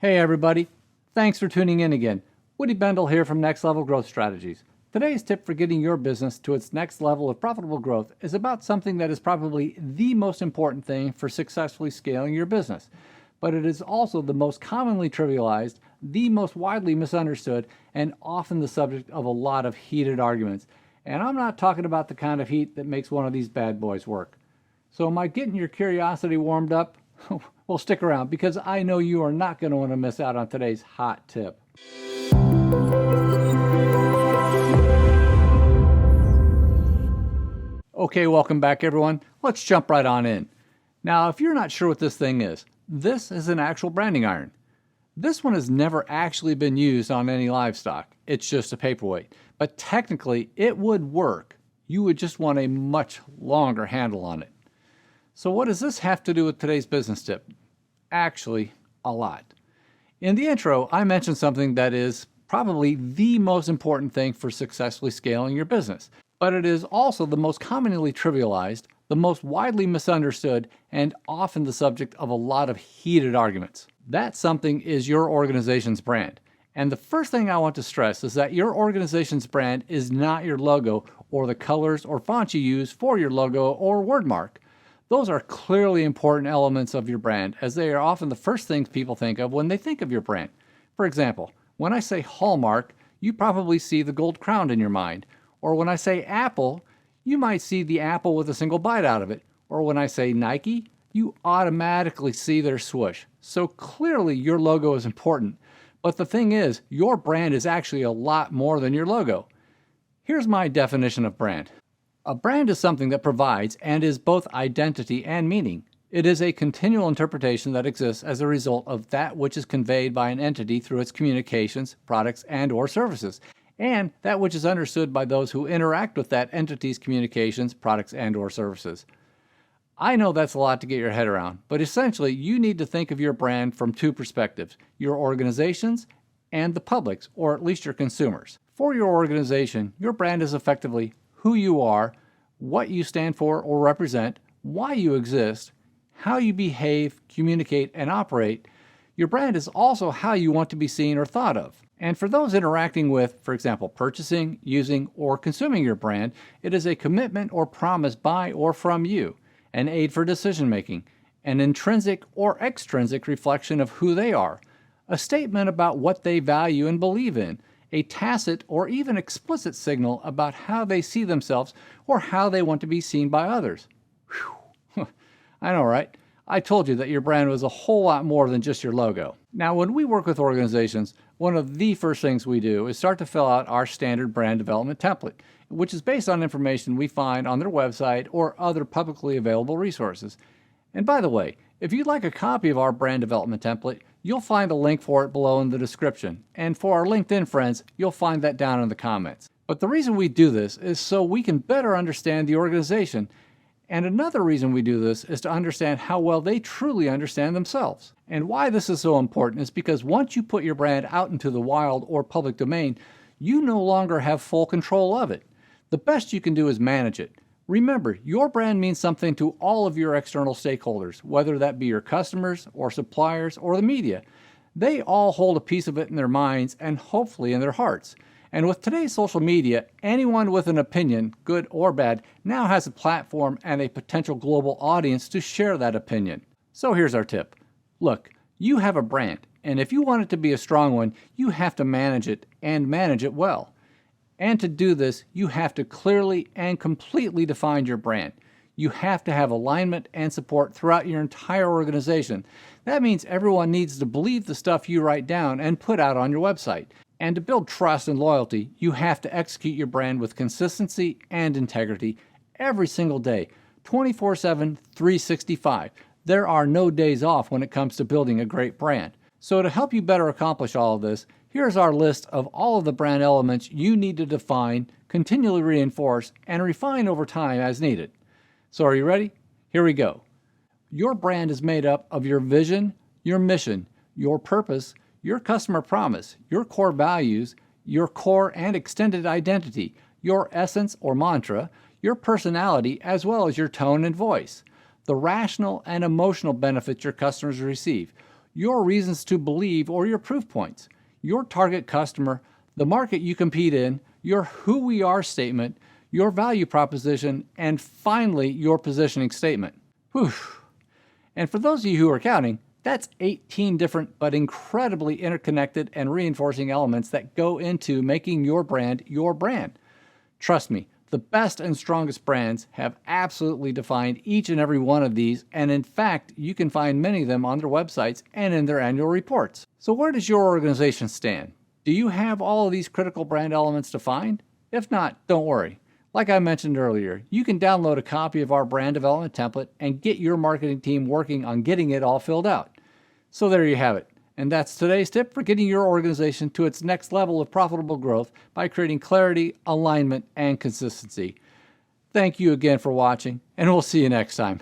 Hey everybody, thanks for tuning in again. Woody Bendle here from Next Level Growth Strategies. Today's tip for getting your business to its next level of profitable growth is about something that is probably the most important thing for successfully scaling your business. But it is also the most commonly trivialized, the most widely misunderstood, and often the subject of a lot of heated arguments. And I'm not talking about the kind of heat that makes one of these bad boys work. So am I getting your curiosity warmed up? Well, stick around because I know you are not going to want to miss out on today's hot tip. Okay, welcome back everyone. Let's jump right on in. Now, if you're not sure what this thing is, this is an actual branding iron. This one has never actually been used on any livestock. It's just a paperweight. But technically, it would work. You would just want a much longer handle on it. So what does this have to do with today's business tip? Actually, a lot. In the intro, I mentioned something that is probably the most important thing for successfully scaling your business, but it is also the most commonly trivialized, the most widely misunderstood, and often the subject of a lot of heated arguments. That something is your organization's brand. And the first thing I want to stress is that your organization's brand is not your logo or the colors or fonts you use for your logo or wordmark. Those are clearly important elements of your brand, as they are often the first things people think of when they think of your brand. For example, when I say Hallmark, you probably see the gold crown in your mind. Or when I say Apple, you might see the apple with a single bite out of it. Or when I say Nike, you automatically see their swoosh. So clearly your logo is important. But the thing is, your brand is actually a lot more than your logo. Here's my definition of brand. A brand is something that provides and is both identity and meaning. It is a continual interpretation that exists as a result of that which is conveyed by an entity through its communications, products, and/or services, and that which is understood by those who interact with that entity's communications, products, and/or services. I know that's a lot to get your head around, but essentially you need to think of your brand from two perspectives: your organization's and the public's, or at least your consumers. For your organization, your brand is effectively who you are, what you stand for or represent, why you exist, how you behave, communicate, and operate. Your brand is also how you want to be seen or thought of. And for those interacting with, for example, purchasing, using, or consuming your brand, it is a commitment or promise by or from you, an aid for decision-making, an intrinsic or extrinsic reflection of who they are, a statement about what they value and believe in, a tacit or even explicit signal about how they see themselves or how they want to be seen by others. Whew. I know, right? I told you that your brand was a whole lot more than just your logo. Now, when we work with organizations, one of the first things we do is start to fill out our standard brand development template, which is based on information we find on their website or other publicly available resources. And by the way, if you'd like a copy of our brand development template, you'll find a link for it below in the description. And for our LinkedIn friends, you'll find that down in the comments. But the reason we do this is so we can better understand the organization. And another reason we do this is to understand how well they truly understand themselves. And why this is so important is because once you put your brand out into the wild or public domain, you no longer have full control of it. The best you can do is manage it. Remember, your brand means something to all of your external stakeholders, whether that be your customers or suppliers or the media. They all hold a piece of it in their minds and hopefully in their hearts. And with today's social media, anyone with an opinion, good or bad, now has a platform and a potential global audience to share that opinion. So here's our tip. Look, you have a brand, and if you want it to be a strong one, you have to manage it and manage it well. And to do this, you have to clearly and completely define your brand. You have to have alignment and support throughout your entire organization. That means everyone needs to believe the stuff you write down and put out on your website. And to build trust and loyalty, you have to execute your brand with consistency and integrity every single day, 24/7, 365. There are no days off when it comes to building a great brand. So to help you better accomplish all of this, here's our list of all of the brand elements you need to define, continually reinforce, and refine over time as needed. So are you ready? Here we go. Your brand is made up of your vision, your mission, your purpose, your customer promise, your core values, your core and extended identity, your essence or mantra, your personality, as well as your tone and voice, the rational and emotional benefits your customers receive, your reasons to believe or your proof points, your target customer, the market you compete in, your who we are statement, your value proposition, and finally, your positioning statement. Whew. And for those of you who are counting, that's 18 different but incredibly interconnected and reinforcing elements that go into making your brand your brand. Trust me, the best and strongest brands have absolutely defined each and every one of these, and in fact, you can find many of them on their websites and in their annual reports. So where does your organization stand? Do you have all of these critical brand elements defined? If not, don't worry. Like I mentioned earlier, you can download a copy of our brand development template and get your marketing team working on getting it all filled out. So there you have it. And that's today's tip for getting your organization to its next level of profitable growth by creating clarity, alignment, and consistency. Thank you again for watching, and we'll see you next time.